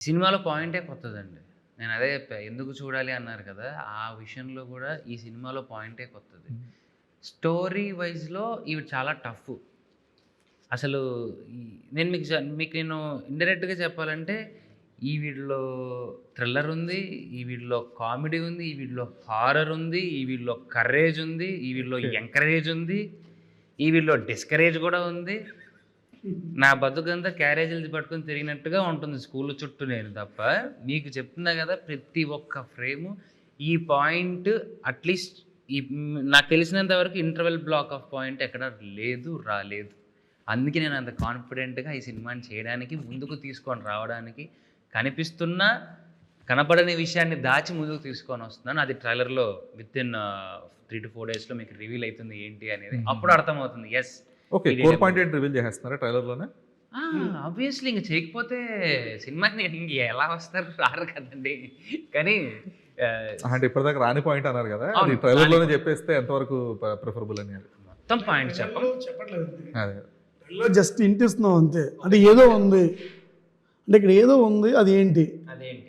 సినిమాలో పాయింటే కొత్తదండి. నేను అదే చెప్పా. ఎందుకు చూడాలి అన్నారు కదా! ఆ విషయంలో కూడా ఈ సినిమాలో పాయింటే కొత్తది. స్టోరీ వైస్‌లో ఇవి చాలా టఫ్. అసలు ఈ నేను మీకు నేను ఇండైరెక్ట్‌గా చెప్పాలంటే ఈ వీటిలో థ్రిల్లర్ ఉంది. ఈ వీటిలో కామెడీ ఉంది. ఈ వీటిలో హారర్ ఉంది. ఈ వీటిలో కరేజ్ ఉంది. ఈ వీటిలో ఓకే. ఎంకరేజ్ ఉంది. ఈ వీటిలో డిస్కరేజ్ కూడా ఉంది. నా బతుకంతా క్యారేజీలు పట్టుకొని తిరిగినట్టుగా ఉంటుంది స్కూల్ చుట్టూ నేను తప్ప. మీకు చెప్తున్నా కదా! ప్రతి ఒక్క ఫ్రేము ఈ పాయింట్ అట్‌లీస్ట్ నాకు తెలిసినంత వరకు ఇంటర్వెల్ బ్లాక్ ఆఫ్ పాయింట్ ఎక్కడ లేదు, రాలేదు. అందుకే నేను అంత కాన్ఫిడెంట్‌గా ఈ సినిమాని చేయడానికి, ముందుకు తీసుకొని రావడానికి, కనిపిస్తున్న కనపడని విషయాన్ని దాచి ముందుకు తీసుకొని వస్తున్నాను. అది ట్రైలర్‌లో వితిన్ 3-4 డేస్‌లో మీకు రివీల్ అయితుంది ఏంటి అనేది. అప్పుడు అర్థమవుతుంది. యెస్. ఓకే. కోర్ పాయింట్ ఏంటి రివీల్ చేసేస్తున్నారా ట్రైలర్‌లోనే? ఆబ్వియస్లీ ఇంక చేయకపోతే సినిమాకి ఇంక ఎలా వస్తారు? రారు కదండీ. కానీ అంటే ఇప్పటిదాకా రాని పాయింట్ అన్నారు కదా, అది అవును, ట్రైలర్‌లోనే చెప్పేస్తే ఎంతవరకు ప్రిఫరబుల్ అని? మొత్తం పాయింట్ చెప్పట్లేదు. అదే. జస్ట్ ఇంటిస్తున్నాం అంతే. అంటే ఏదో ఉంది, అంటే ఇక్కడ ఏదో ఉంది, అది ఏంటి? అదేంటి